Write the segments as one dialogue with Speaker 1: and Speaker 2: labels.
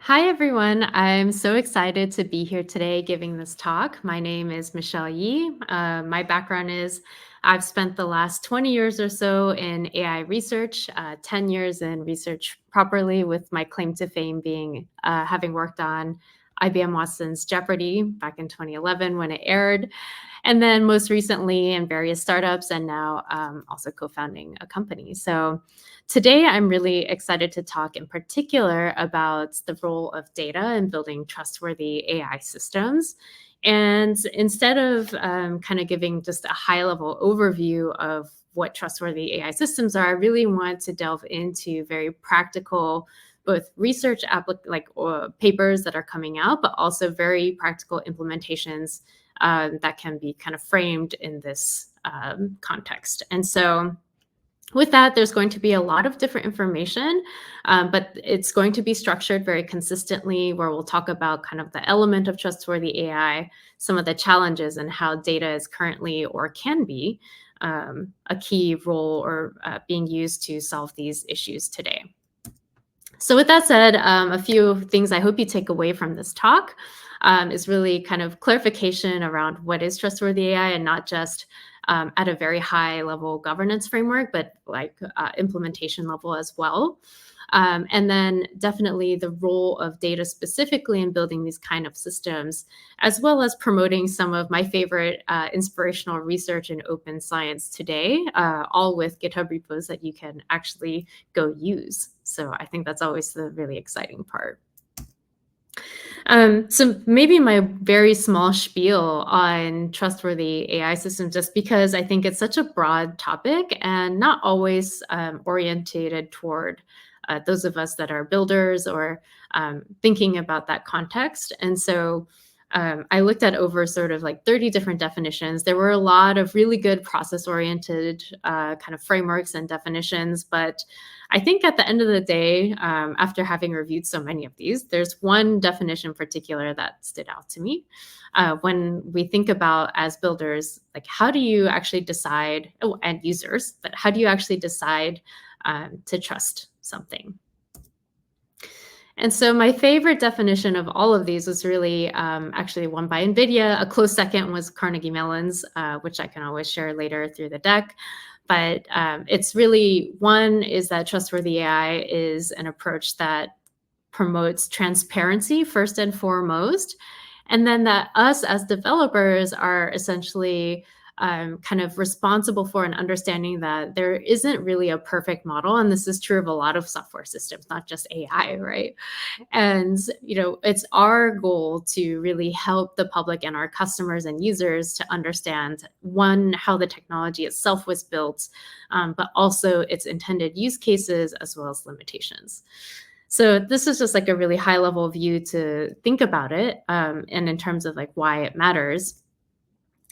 Speaker 1: Hi, everyone. I'm so excited to be here today giving this talk. My name is Michelle Yi. My background is I've spent the last 20 years or so in AI research, 10 years in research properly, with my claim to fame being having worked on IBM Watson's Jeopardy back in 2011 when it aired. And then most recently in various startups and now also co-founding a company. So today I'm really excited to talk in particular about the role of data in building trustworthy AI systems. And instead of kind of giving just a high level overview of what trustworthy AI systems are, I really want to delve into very practical both research papers that are coming out, but also very practical implementations that can be kind of framed in this context. And so with that, there's going to be a lot of different information, but it's going to be structured very consistently where we'll talk about kind of the element of trustworthy AI, some of the challenges and how data is currently or can be a key role or being used to solve these issues today. So with that said, a few things I hope you take away from this talk is really kind of clarification around what is trustworthy AI and not just at a very high level governance framework, but like implementation level as well. And then definitely the role of data specifically in building these kind of systems, as well as promoting some of my favorite inspirational research in open science today, all with GitHub repos that you can actually go use. So I think that's always the really exciting part. So maybe my very small spiel on trustworthy AI systems, just because I think it's such a broad topic and not always orientated toward those of us that are builders or thinking about that context. And so I looked at over sort of like 30 different definitions. There were a lot of really good process-oriented kind of frameworks and definitions, but I think at the end of the day, after having reviewed so many of these, there's one definition in particular that stood out to me. When we think about as builders, like how do you actually decide, and users, but how do you actually decide to trust something? And so my favorite definition of all of these was really actually one by NVIDIA. A close second was Carnegie Mellon's, which I can always share later through the deck. But it's really, one is that trustworthy AI is an approach that promotes transparency first and foremost. And then that us as developers are essentially kind of responsible for and understanding that there isn't really a perfect model. And this is true of a lot of software systems, not just AI, right? And, it's our goal to really help the public and our customers and users to understand, one, how the technology itself was built, but also its intended use cases as well as limitations. So this is just like a really high level view to think about it, and in terms of like why it matters.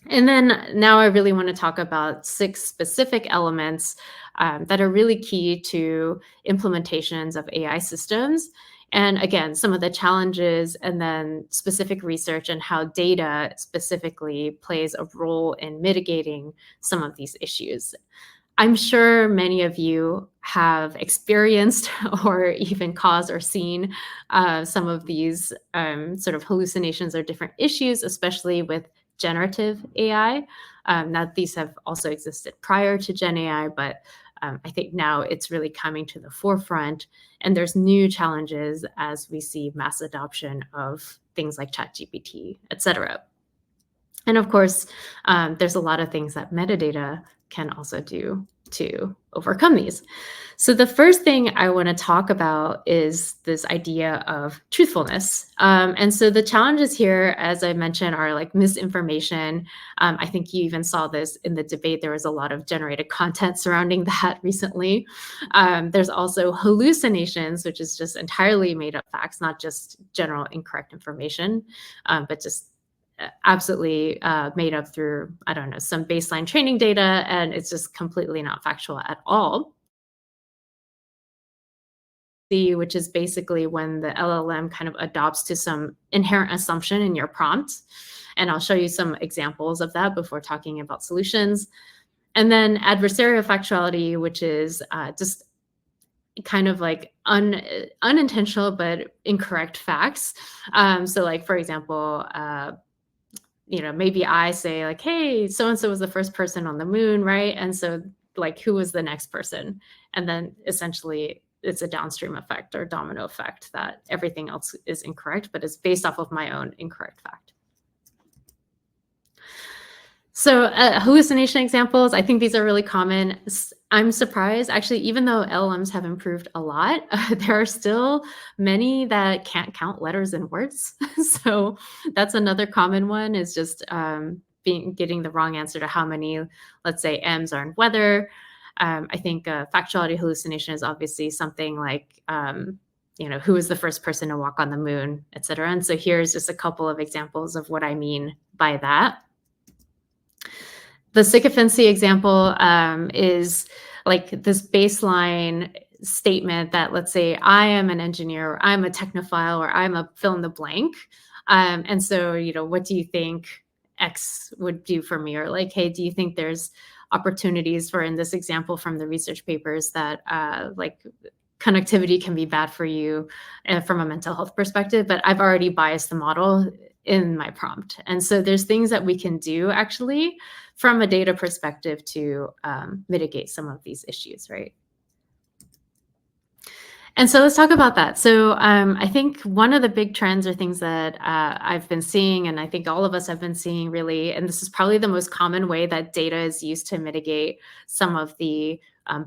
Speaker 1: And then now I really want to talk about 6 specific elements that are really key to implementations of AI systems. And again, some of the challenges and then specific research and how data specifically plays a role in mitigating some of these issues. I'm sure many of you have experienced or even caused or seen some of these sort of hallucinations or different issues, especially with generative AI. Now, these have also existed prior to Gen AI, but I think now it's really coming to the forefront. And there's new challenges as we see mass adoption of things like ChatGPT, et cetera. And of course, there's a lot of things that metadata can also do to overcome these. So the first thing I want to talk about is this idea of truthfulness. And so the challenges here, as I mentioned, are like misinformation. I think you even saw this in the debate. There was a lot of generated content surrounding that recently. There's also hallucinations, which is just entirely made up facts, not just general incorrect information, but just absolutely made up through, I don't know, some baseline training data, and it's just completely not factual at all. Which is basically when the LLM kind of adopts to some inherent assumption in your prompt. And I'll show you some examples of that before talking about solutions. And then adversarial factuality, which is just kind of like unintentional but incorrect facts. So like for example, maybe I say like, hey, so and so was the first person on the moon, right? And so like who was the next person? And then essentially it's a downstream effect or domino effect that everything else is incorrect, but it's based off of my own incorrect fact. So, hallucination examples, I think these are really common. I'm surprised, actually, even though LLMs have improved a lot, there are still many that can't count letters and words. So that's another common one, is just getting the wrong answer to how many, let's say, M's are in weather. I think factuality hallucination is obviously something like, who was the first person to walk on the moon, et cetera. And so here's just a couple of examples of what I mean by that. The sycophancy example is like this baseline statement that, let's say, I am an engineer, or I'm a technophile, or I'm a fill in the blank. And so, what do you think X would do for me? Or like, hey, do you think there's opportunities for, in this example from the research papers, that like connectivity can be bad for you from a mental health perspective, but I've already biased the model in my prompt. And so there's things that we can do actually from a data perspective to mitigate some of these issues, right? And so let's talk about that. So I think one of the big trends or things that I've been seeing, and I think all of us have been seeing really, and this is probably the most common way that data is used to mitigate some of the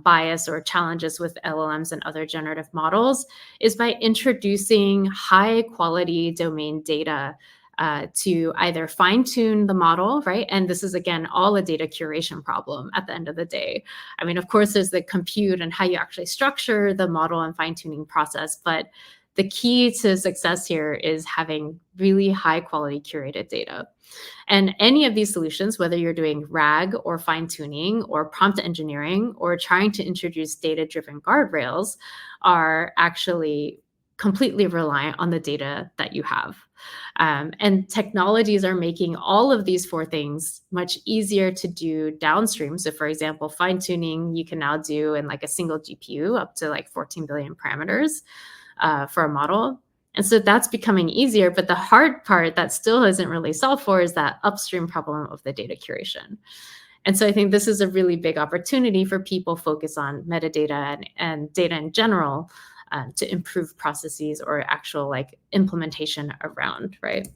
Speaker 1: bias or challenges with LLMs and other generative models, is by introducing high quality domain data to either fine tune the model, right? And this is, again, all a data curation problem at the end of the day. I mean, of course, there's the compute and how you actually structure the model and fine tuning process. But the key to success here is having really high quality curated data. And any of these solutions, whether you're doing RAG or fine tuning or prompt engineering or trying to introduce data driven guardrails, are actually completely reliant on the data that you have. And technologies are making all of these four things much easier to do downstream. So for example, fine tuning, you can now do in like a single GPU up to like 14 billion parameters for a model. And so that's becoming easier. But the hard part that still isn't really solved for is that upstream problem of the data curation. And so I think this is a really big opportunity for people focus on metadata and data in general to improve processes or actual like implementation around, right?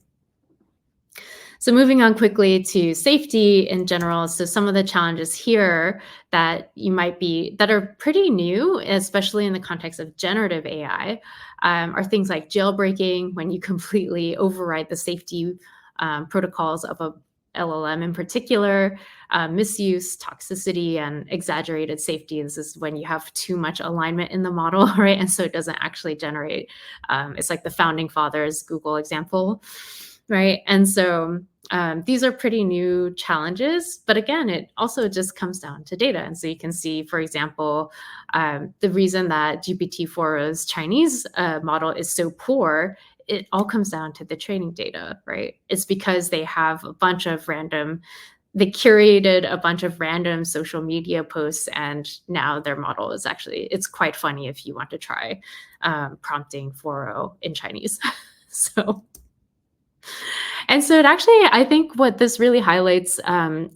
Speaker 1: So moving on quickly to safety in general. So some of the challenges here that that are pretty new, especially in the context of generative AI, are things like jailbreaking, when you completely override the safety protocols of a LLM in particular, misuse, toxicity, and exaggerated safety. This is when you have too much alignment in the model, right? And so it doesn't actually generate. It's like the founding fathers Google example, right? And so these are pretty new challenges, but again, it also just comes down to data. And so you can see, for example, the reason that GPT-4o's Chinese model is so poor, it all comes down to the training data, right? It's because they have a bunch of they curated a bunch of random social media posts, and now their model is actually, it's quite funny if you want to try prompting 4.0 in Chinese. And so it actually, I think what this really highlights,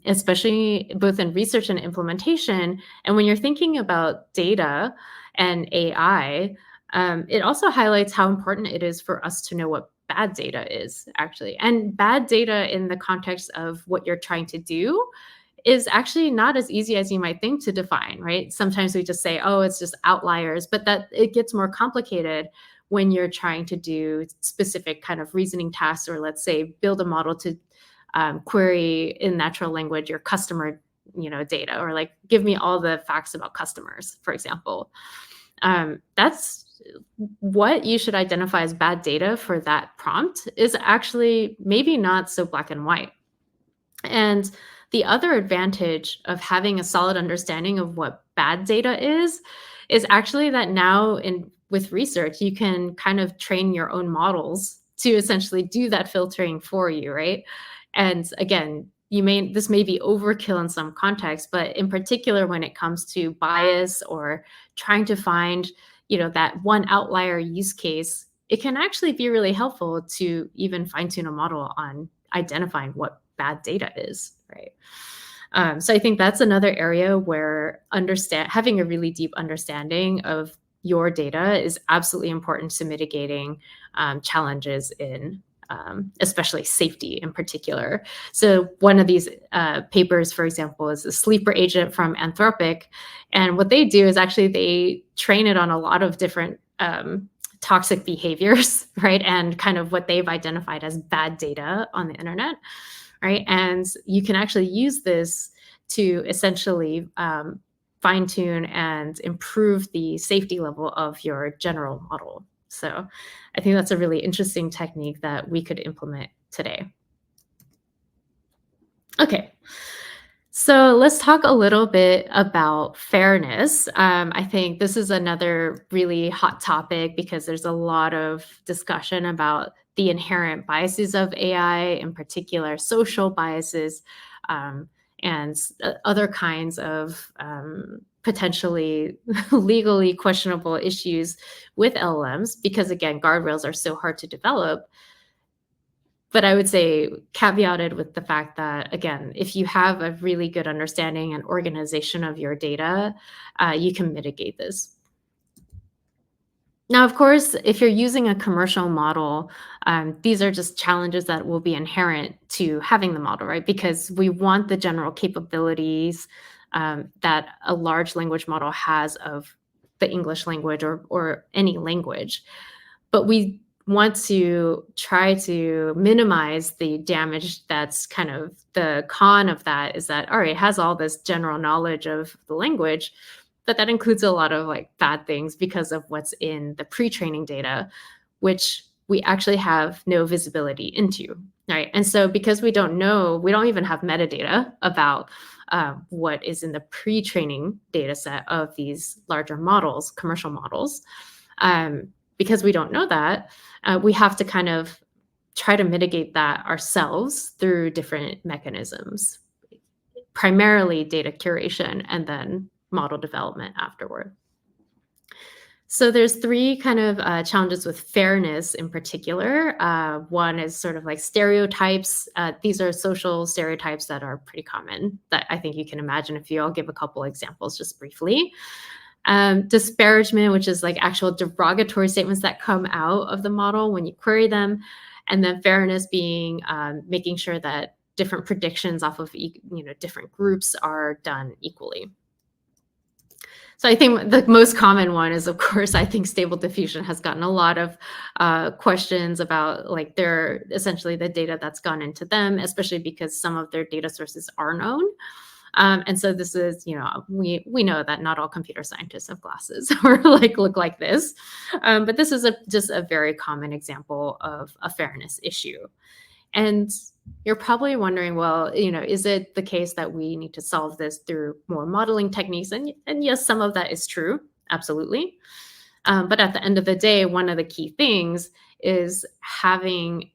Speaker 1: especially both in research and implementation, and when you're thinking about data and AI, it also highlights how important it is for us to know what bad data is, actually. And bad data in the context of what you're trying to do is actually not as easy as you might think to define, right? Sometimes we just say, oh, it's just outliers, but that it gets more complicated when you're trying to do specific kind of reasoning tasks, or let's say build a model to query in natural language your customer data, or like give me all the facts about customers, for example. That's what you should identify as bad data for that prompt is actually maybe not so black and white. And the other advantage of having a solid understanding of what bad data is actually that now with research, you can kind of train your own models to essentially do that filtering for you, right? And again, this may be overkill in some contexts, but in particular, when it comes to bias or trying to find that one outlier use case, it can actually be really helpful to even fine-tune a model on identifying what bad data is, right? So I think that's another area where having a really deep understanding of your data is absolutely important to mitigating challenges in especially safety in particular. So one of these papers, for example, is the sleeper agent from Anthropic. And what they do is actually they train it on a lot of different toxic behaviors, right? And kind of what they've identified as bad data on the internet, right? And you can actually use this to essentially fine tune and improve the safety level of your general model. So I think that's a really interesting technique that we could implement today. Okay. So let's talk a little bit about fairness. I think this is another really hot topic because there's a lot of discussion about the inherent biases of AI, in particular social biases, um, and other kinds of potentially legally questionable issues with LLMs, because again, guardrails are so hard to develop. But I would say caveated with the fact that, again, if you have a really good understanding and organization of your data, you can mitigate this. Now, of course, if you're using a commercial model, these are just challenges that will be inherent to having the model, right? Because we want the general capabilities that a large language model has of the English language or any language. But we want to try to minimize the damage. That's kind of the con of that, is that, all right, it has all this general knowledge of the language, but that includes a lot of like bad things because of what's in the pre-training data, which we actually have no visibility into, right? And so because we don't know, we don't even have metadata about what is in the pre-training data set of these larger models, commercial models. Because we don't know that, we have to kind of try to mitigate that ourselves through different mechanisms, primarily data curation and then model development afterward. So there's three kind of challenges with fairness in particular. One is sort of like stereotypes. These are social stereotypes that are pretty common that I think you can imagine. If you all give a couple examples just briefly. Disparagement, which is like actual derogatory statements that come out of the model when you query them. And then fairness being making sure that different predictions off of different groups are done equally. So I think the most common one is, of course, I think Stable Diffusion has gotten a lot of questions about like essentially the data that's gone into them, especially because some of their data sources are known. And so this is, we know that not all computer scientists have glasses or like look like this, but this is just a very common example of a fairness issue. And you're probably wondering, well, is it the case that we need to solve this through more modeling techniques? And yes, some of that is true, absolutely. But at the end of the day, one of the key things is having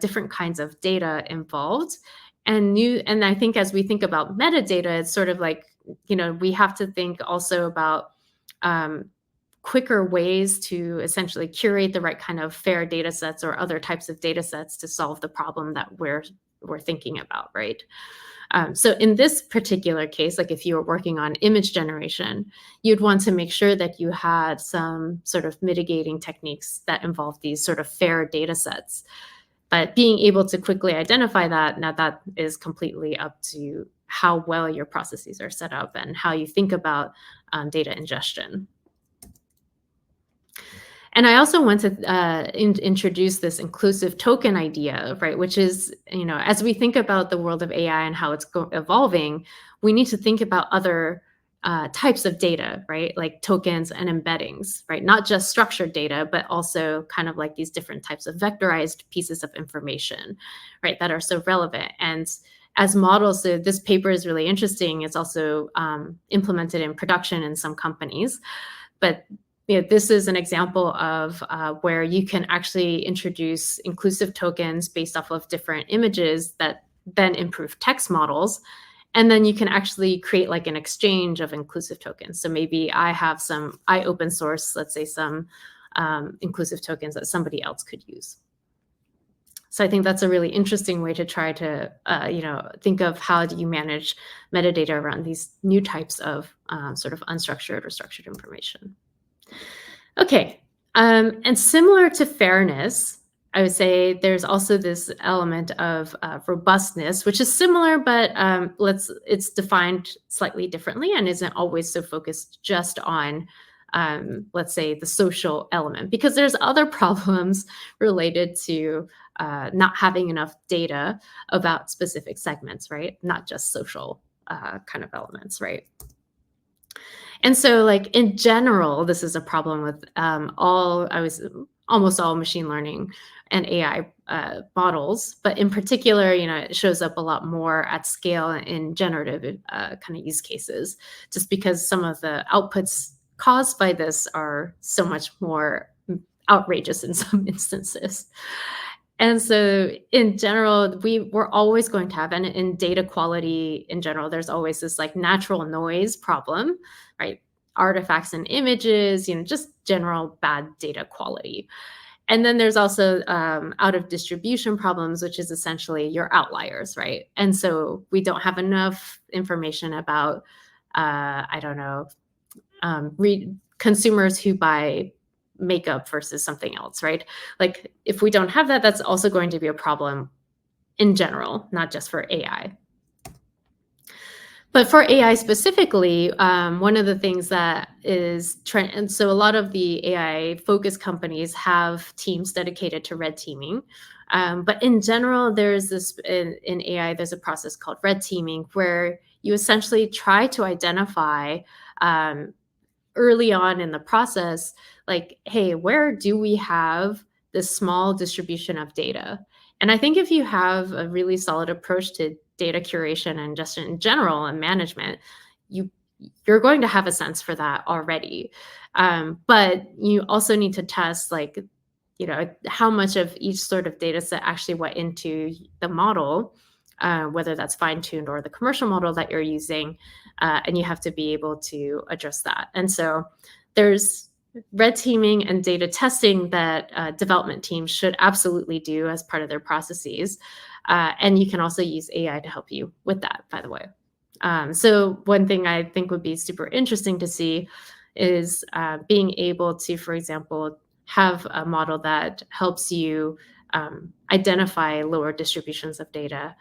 Speaker 1: different kinds of data involved. And I think as we think about metadata, it's sort of like, we have to think also about quicker ways to essentially curate the right kind of fair data sets or other types of data sets to solve the problem that we're thinking about, right? So in this particular case, like if you were working on image generation, you'd want to make sure that you had some sort of mitigating techniques that involve these sort of fair data sets. But being able to quickly identify that, now that is completely up to how well your processes are set up and how you think about data ingestion. And I also want to introduce this inclusive token idea, right? Which is, as we think about the world of AI and how it's evolving, we need to think about other types of data, right? Like tokens and embeddings, right? Not just structured data, but also kind of like these different types of vectorized pieces of information, right? That are so relevant. And as models, so this paper is really interesting. It's also implemented in production in some companies, but this is an example of where you can actually introduce inclusive tokens based off of different images that then improve text models. And then you can actually create like an exchange of inclusive tokens. So maybe I open source, let's say some inclusive tokens that somebody else could use. So I think that's a really interesting way to try to, think of how do you manage metadata around these new types of sort of unstructured or structured information. Okay, and similar to fairness, I would say there's also this element of robustness, which is similar, but it's defined slightly differently and isn't always so focused just on, let's say, the social element, because there's other problems related to not having enough data about specific segments, right? Not just social kind of elements, right? And so, like, in general, this is a problem with almost all machine learning and AI models, but in particular, it shows up a lot more at scale in generative kind of use cases, just because some of the outputs caused by this are so much more outrageous in some instances. And so in general, we're always going to have, and in data quality in general, there's always this like natural noise problem, right? Artifacts and images, just general bad data quality. And then there's also out of distribution problems, which is essentially your outliers, right? And so we don't have enough information about, I don't know, consumers who buy makeup versus something else, right? Like if we don't have that, that's also going to be a problem in general, not just for AI. But for AI specifically, one of the things that is trend, and so a lot of the AI focused companies have teams dedicated to red teaming. But in general, there's this in AI, there's a process called red teaming where you essentially try to identify early on in the process, like, hey, where do we have this small distribution of data? And I think if you have a really solid approach to data curation and just in general and management, you're going to have a sense for that already. But you also need to test, like, how much of each sort of data set actually went into the model, whether that's fine-tuned or the commercial model that you're using, and you have to be able to address that. And so there's red teaming and data testing that development teams should absolutely do as part of their processes. And you can also use AI to help you with that, by the way. So one thing I think would be super interesting to see is being able to, for example, have a model that helps you identify lower distributions of data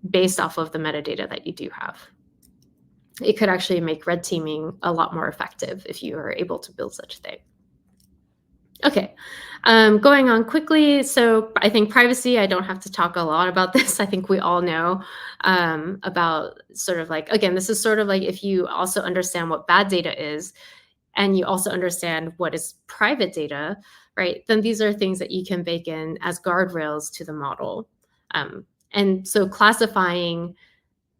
Speaker 1: based off of the metadata that you do have. It could actually make red teaming a lot more effective if you are able to build such a thing. Okay, going on quickly. So I think privacy, I don't have to talk a lot about this. I think we all know about sort of like, again, this is sort of like if you also understand what bad data is, and you also understand what is private data, right? Then these are things that you can bake in as guardrails to the model. And so classifying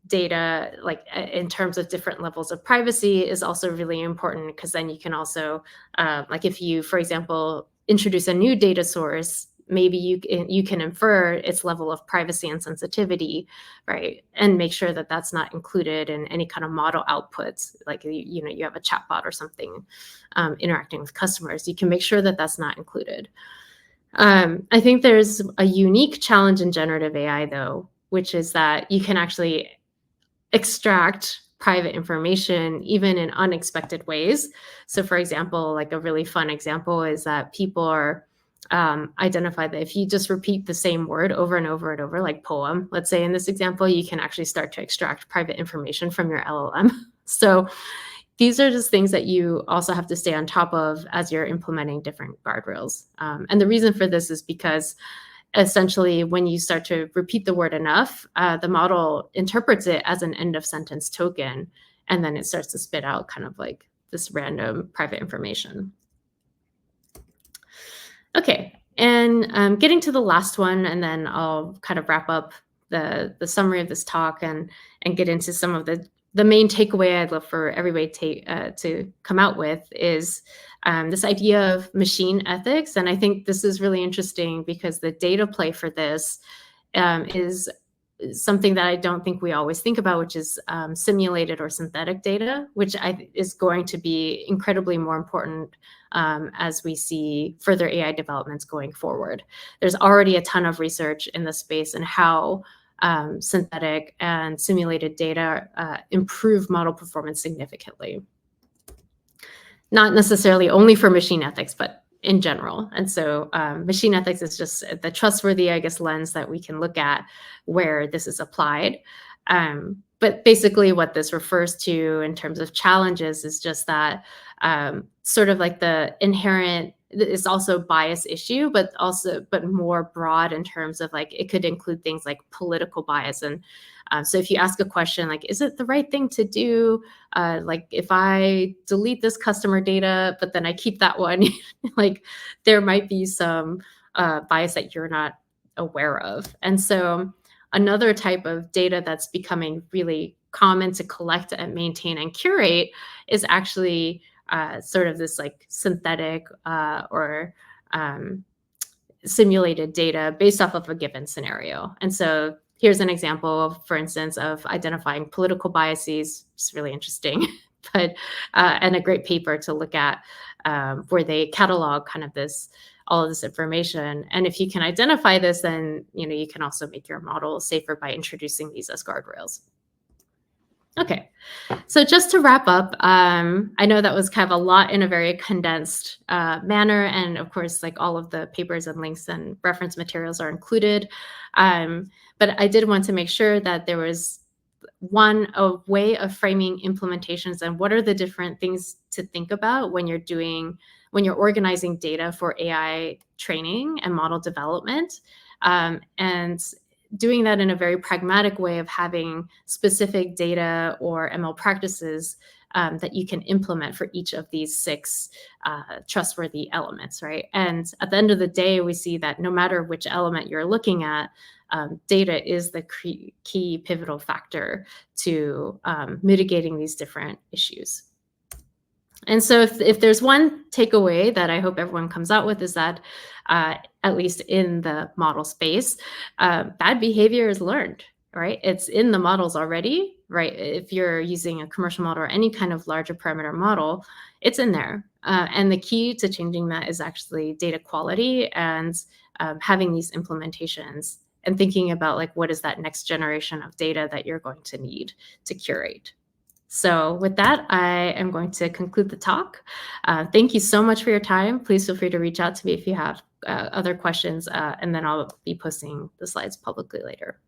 Speaker 1: data like in terms of different levels of privacy is also really important, because then you can also like if you, for example, introduce a new data source, maybe you can infer its level of privacy and sensitivity, right? And make sure that that's not included in any kind of model outputs. Like you have a chatbot or something interacting with customers, you can make sure that that's not included. I think there's a unique challenge in generative AI though, which is that you can actually extract private information even in unexpected ways. So for example, like a really fun example is that people are identified that if you just repeat the same word over and over and over, like poem, let's say in this example, you can actually start to extract private information from your LLM. So these are just things that you also have to stay on top of as you're implementing different guardrails. And the reason for this is because essentially, when you start to repeat the word enough, the model interprets it as an end of sentence token, and then it starts to spit out kind of like this random private information. Okay, and getting to the last one, and then I'll kind of wrap up the summary of this talk and get into some of the main takeaway I'd love for everybody to come out with is this idea of machine ethics. And I think this is really interesting because the data play for this is something that I don't think we always think about, which is simulated or synthetic data, which is going to be incredibly more important as we see further AI developments going forward. There's already a ton of research in the space and how synthetic and simulated data improve model performance significantly. Not necessarily only for machine ethics, but in general. And so machine ethics is just the trustworthy, I guess, lens that we can look at where this is applied. But basically what this refers to in terms of challenges is just that sort of like the inherent, it's also a bias issue, but more broad in terms of like, it could include things like political bias. And so if you ask a question like, is it the right thing to do? Like if I delete this customer data, but then I keep that one, like there might be some bias that you're not aware of. And so another type of data that's becoming really common to collect and maintain and curate is actually sort of this like synthetic or simulated data based off of a given scenario. And so here's an example of, for instance, of identifying political biases. It's really interesting, but and a great paper to look at where they catalog kind of all of this information. And if you can identify this, then you can also make your model safer by introducing these as guardrails. Okay, so just to wrap up, I know that was kind of a lot in a very condensed manner, and of course, like all of the papers and links and reference materials are included. But I did want to make sure that there was a way of framing implementations and what are the different things to think about when you're organizing data for AI training and model development. And doing that in a very pragmatic way of having specific data or ML practices that you can implement for each of these 6 trustworthy elements, right? And at the end of the day, we see that no matter which element you're looking at, data is the key pivotal factor to mitigating these different issues. And so if there's one takeaway that I hope everyone comes out with is that, at least in the model space, bad behavior is learned, right? It's in the models already, right? If you're using a commercial model or any kind of larger parameter model, it's in there. And the key to changing that is actually data quality and having these implementations and thinking about like, what is that next generation of data that you're going to need to curate. So with that, I am going to conclude the talk. Thank you so much for your time. Please feel free to reach out to me if you have other questions, and then I'll be posting the slides publicly later.